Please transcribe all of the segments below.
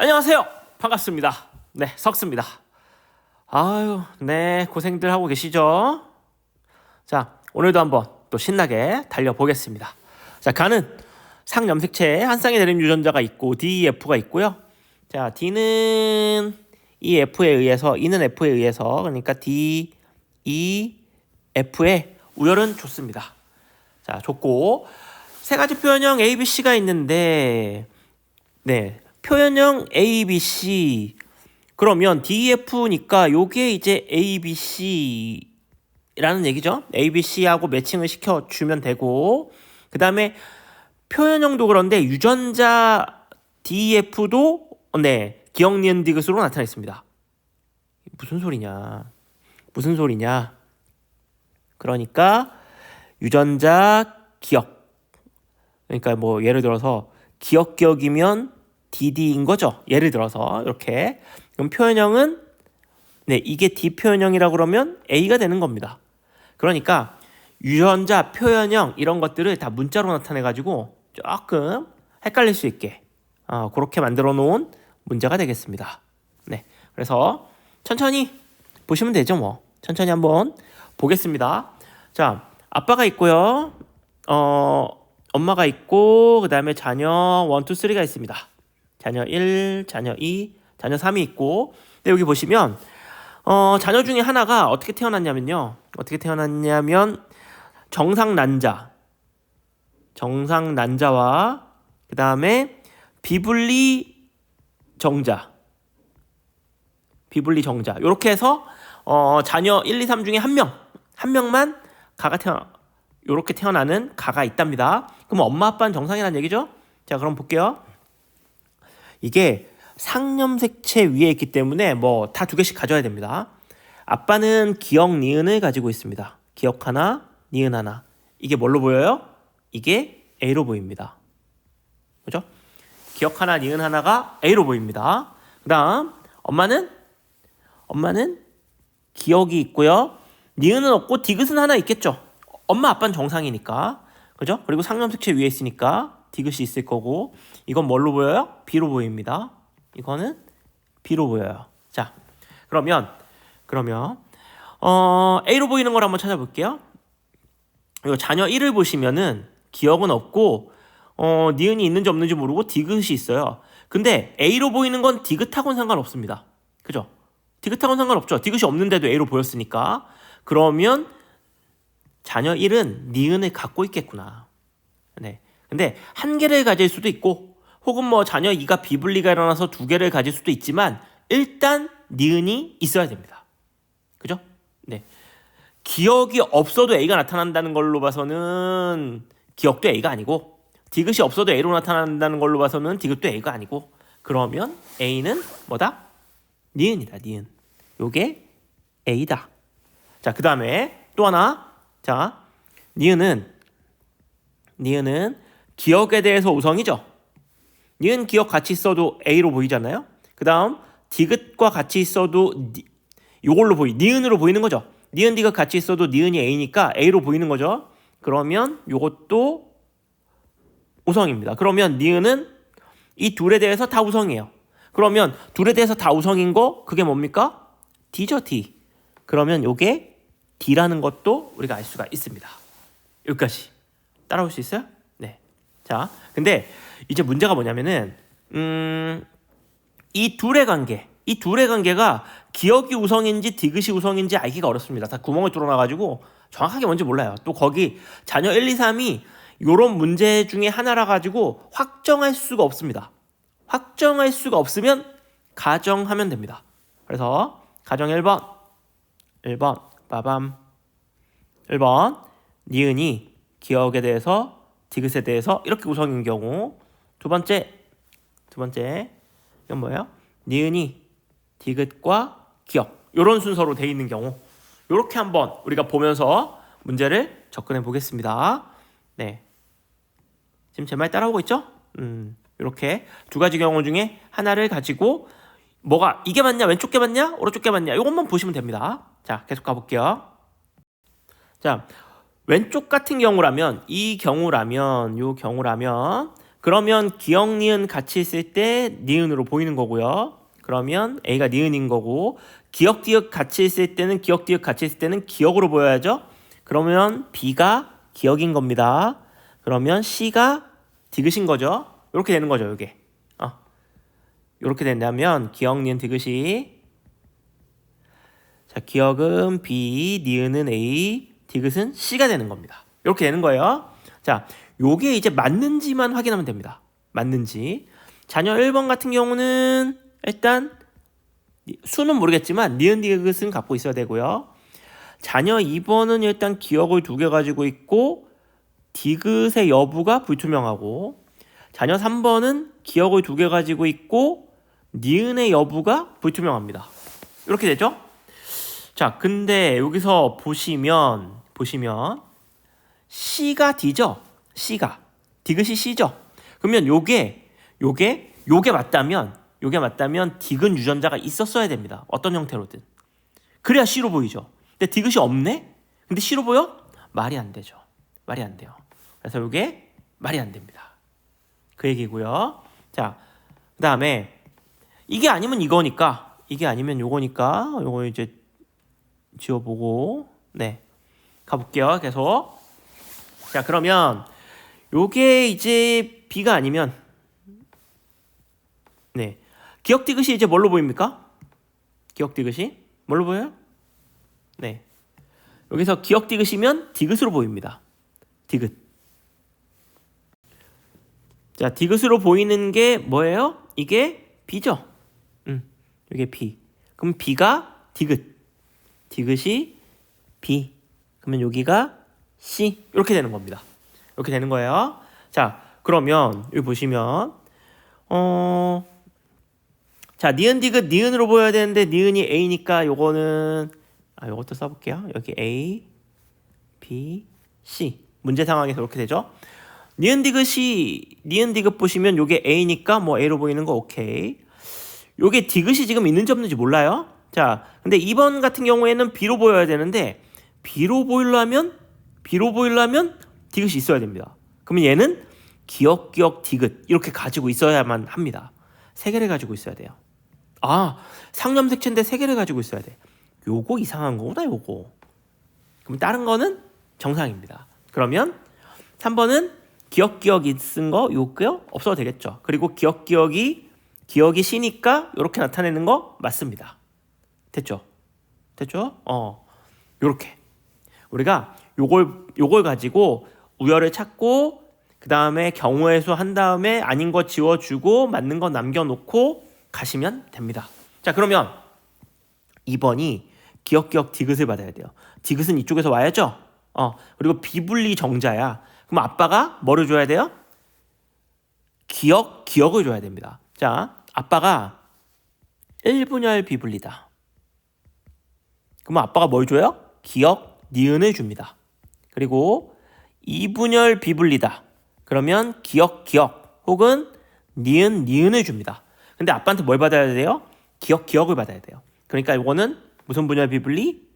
안녕하세요. 반갑습니다. 네, 석습니다. 아유, 네, 고생들 하고 계시죠? 자, 오늘도 한번 또 신나게 달려보겠습니다. 자, 가는 상염색체에 한 쌍의 대립 유전자가 있고 DEF가 있고요. 자, D는 EF에 의해서, E는 F에 의해서, 그러니까 D, E, F의 우열은 좋습니다. 자, 좋고 세 가지 표현형 A, B, C가 있는데, 네, 표현형 A, B, C. 그러면 DEF니까 요게 이제 A, B, C라는 얘기죠. A, B, C하고 매칭을 시켜주면 되고, 그 다음에 표현형도 그런데 유전자 DEF도 네, 기억, 니은, 디귿으로 나타냈습니다. 무슨 소리냐. 그러니까 유전자 기억. 그러니까 뭐 예를 들어서 기억이면 DD인 거죠. 예를 들어서 이렇게. 그럼 표현형은 네, 이게 D 표현형이라고 그러면 A가 되는 겁니다. 그러니까 유전자, 표현형 이런 것들을 다 문자로 나타내 가지고 조금 헷갈릴 수 있게 그렇게 만들어 놓은 문제가 되겠습니다. 네, 그래서 천천히 보시면 되죠. 뭐 천천히 한번 보겠습니다. 자, 아빠가 있고요. 엄마가 있고, 그 다음에 자녀 1, 2, 3가 있습니다. 자녀 1, 자녀 2, 자녀 3이 있고, 근데 여기 보시면 자녀 중에 하나가 어떻게 태어났냐면 정상 난자와 그 다음에 비분리 정자 이렇게 해서 자녀 1, 2, 3 중에 한 명만 이렇게 태어나는 가가 있답니다. 그럼 엄마 아빠는 정상이라는 얘기죠? 자, 그럼 볼게요. 이게 상염색체 위에 있기 때문에 뭐 다 2개씩 가져야 됩니다. 아빠는 기억, 니은을 가지고 있습니다. 기억 하나, 니은 하나. 이게 뭘로 보여요? 이게 A로 보입니다. 그죠? 기억 하나, 니은 하나가 A로 보입니다. 그 다음 엄마는 기억이 있고요. 니은은 없고 디귿은 하나 있겠죠. 엄마 아빠는 정상이니까. 그죠? 그리고 상염색체 위에 있으니까 디귿이 있을 거고, 이건 뭘로 보여요? B로 보입니다. 이거는 B로 보여요. 자, 그러면 A로 보이는 걸 한번 찾아볼게요. 이거 자녀 1을 보시면은 기억은 없고 니은이 있는지 없는지 모르고 디귿이 있어요. 근데 A로 보이는 건 디귿하고는 상관없습니다. 그죠? 디귿하고는 상관없죠. 디귿이 없는데도 A로 보였으니까. 그러면 자녀 1은 니은을 갖고 있겠구나. 네. 근데 한 개를 가질 수도 있고, 혹은 뭐 자녀 2가 비분리가 일어나서 2개를 가질 수도 있지만, 일단 니은이 있어야 됩니다. 그죠? 네. 기억이 없어도 A가 나타난다는 걸로 봐서는 기억도 A가 아니고, 디귿이 없어도 A로 나타난다는 걸로 봐서는 디귿도 A가 아니고, 그러면 A는 뭐다? 니은이다, 니은. 요게 A다. 자, 그 다음에 또 하나. 자, 니은은 기억에 대해서 우성이죠. 니은 기억 같이 있어도 A로 보이잖아요. 그 다음 디귿과 같이 있어도 요걸로 니은으로 보이는 거죠. 니은 디귿 같이 있어도 니은이 A니까 A로 보이는 거죠. 그러면 요것도 우성입니다. 그러면 니은은 이 둘에 대해서 다 우성이에요. 그러면 둘에 대해서 다 우성인 거 그게 뭡니까? D죠, D. 그러면 요게 D라는 것도 우리가 알 수가 있습니다. 여기까지 따라올 수 있어요? 네. 자, 근데 이제 문제가 뭐냐면은 이 둘의 관계가 기억이 우성인지 디귿이 우성인지 알기가 어렵습니다. 다 구멍을 뚫어놔가지고 정확하게 뭔지 몰라요. 또 거기 자녀 1, 2, 3이 요런 문제 중에 하나라 가지고 확정할 수가 없습니다. 확정할 수가 없으면 가정하면 됩니다. 그래서 가정 1번 빠밤 1번 니은이 기억에 대해서 디귿에 대해서 이렇게 우성인 경우, 두 번째 이건 뭐예요? 니은이 디귿과 기억 이런 순서로 돼 있는 경우, 이렇게 한번 우리가 보면서 문제를 접근해 보겠습니다. 네, 지금 제 말 따라오고 있죠? 이렇게 2가지 경우 중에 하나를 가지고 뭐가 이게 맞냐, 왼쪽 게 맞냐, 오른쪽 게 맞냐, 이것만 보시면 됩니다. 자, 계속 가볼게요. 자, 왼쪽 같은 경우라면, 요 경우라면 그러면 기역, 니은 같이 있을 때 니은으로 보이는 거고요. 그러면 A가 니은인 거고 기역, 디귿 같이 있을 때는 기역, 디귿 같이 있을 때는 기역으로 보여야죠. 그러면 B가 기역인 겁니다. 그러면 C가 디귿인 거죠. 이렇게 되는 거죠, 이게. 이렇게 된다면 기역, 니은, 디귿이 자, 기역은 B, 니은은 A, 디귿은 C가 되는 겁니다. 이렇게 되는 거예요. 자, 요게 이제 맞는지만 확인하면 됩니다. 맞는지. 자녀 1번 같은 경우는 일단 수는 모르겠지만 니은, 디귿은 갖고 있어야 되고요. 자녀 2번은 일단 기역을 2개 가지고 있고 디귿의 여부가 불투명하고 자녀 3번은 기역을 2개 가지고 있고 니은의 여부가 불투명합니다. 이렇게 되죠? 자, 근데 여기서 보시면 C가 D죠? C가 디귿이 C죠? 그러면 요게 맞다면 디귿 유전자가 있었어야 됩니다. 어떤 형태로든. 그래야 C로 보이죠. 근데 디귿이 없네? 근데 C로 보여? 말이 안 되죠. 말이 안 돼요. 그래서 요게 말이 안 됩니다. 그 얘기고요. 자, 그 다음에 이게 아니면 이거니까 이게 아니면 요거니까 요거 이제 지워보고 네 가볼게요. 계속. 자, 그러면 요게 이제 B가 아니면 네 기역 디귿이 이제 뭘로 보입니까? 기역 디귿이 뭘로 보여요? 네 여기서 기역 디귿이면 디귿으로 보입니다. 디귿. 자, 디귿으로 보이는 게 뭐예요? 이게 B죠? 이게 B. 그럼 B가 디귿. 디귿이 B. 그러면 여기가 C. 이렇게 되는 겁니다. 이렇게 되는 거예요. 자, 그러면 여기 보시면 자, 니은, 디귿, 니은으로 보여야 되는데 니은이 A니까 요거는 요것도 써볼게요. 여기 A, B, C. 문제 상황에서 이렇게 되죠. 니은, 디귿 보시면 요게 A니까 뭐 A로 보이는 거 오케이. 요게 디귿이 지금 있는지 없는지 몰라요. 자, 근데 2번 같은 경우에는 B로 보여야 되는데 B로 보이려면 디귿이 있어야 됩니다. 그러면 얘는 기역, 디귿 이렇게 가지고 있어야만 합니다. 3개를 가지고 있어야 돼요. 상념색체인데 3개를 가지고 있어야 돼. 요거 이상한 거구나, 요거. 그럼 다른 거는 정상입니다. 그러면 3번은 기역, 쓴 거 요거요? 없어도 되겠죠. 그리고 기역이 C니까 이렇게 나타내는 거 맞습니다. 됐죠? 요렇게 우리가 요걸 가지고 우열을 찾고 그 다음에 경우의 수 한 다음에 아닌 거 지워주고 맞는 거 남겨놓고 가시면 됩니다. 자, 그러면 2번이 기역, 디귿을 받아야 돼요. 디귿은 이쪽에서 와야죠. 그리고 비분리 정자야. 그럼 아빠가 뭐를 줘야 돼요? 기역을 줘야 됩니다. 자, 아빠가 1분열 비분리다. 그럼 아빠가 뭘 줘요? 기역, 니은을 줍니다. 그리고 2분열 비분리다. 그러면 기역 혹은 니은을 줍니다. 근데 아빠한테 뭘 받아야 돼요? 기역을 받아야 돼요. 그러니까 이거는 무슨 분열 비분리?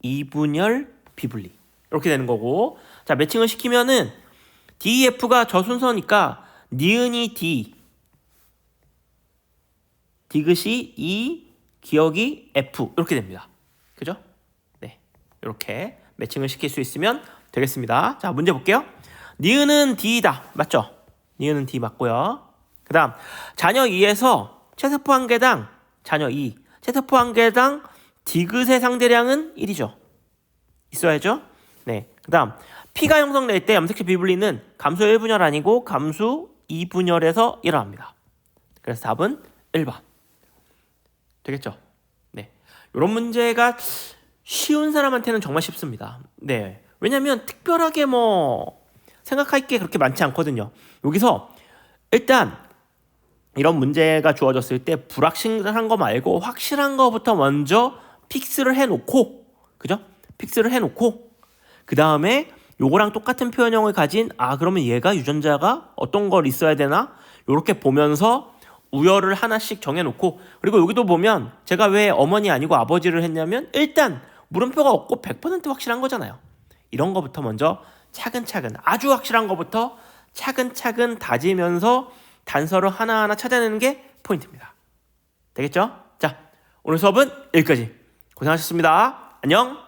2분열 비분리. 이렇게 되는 거고. 자, 매칭을 시키면은 DEF가 저 순서니까 니은이 D, 디귿이 E, 기역이 F 이렇게 됩니다. 그죠? 네, 이렇게 매칭을 시킬 수 있으면 되겠습니다. 자, 문제 볼게요. 니은은 D다. 맞죠? 니은은 D 맞고요. 그 다음 자녀 2에서 채세포 한 개당 자녀 2 채세포 한 개당 디귿의 상대량은 1이죠. 있어야죠. 네. 그 다음 P가 형성될 때 염색체 비분리는 감수 1분열 아니고 감수 2분열에서 일어납니다. 그래서 답은 1번. 되겠죠? 네. 이런 문제가 쉬운 사람한테는 정말 쉽습니다. 네. 왜냐면 특별하게 뭐 생각할 게 그렇게 많지 않거든요. 여기서 일단 이런 문제가 주어졌을 때 불확실한 거 말고 확실한 거부터 먼저 픽스를 해놓고, 그죠? 픽스를 해놓고 그 다음에 요거랑 똑같은 표현형을 가진 그러면 얘가 유전자가 어떤 걸 있어야 되나? 요렇게 보면서 우열을 하나씩 정해놓고, 그리고 여기도 보면 제가 왜 어머니 아니고 아버지를 했냐면 일단 물음표가 없고 100% 확실한 거잖아요. 이런 거부터 먼저 차근차근 아주 확실한 거부터 차근차근 다지면서 단서를 하나하나 찾아내는 게 포인트입니다. 되겠죠? 자, 오늘 수업은 여기까지. 고생하셨습니다. 안녕!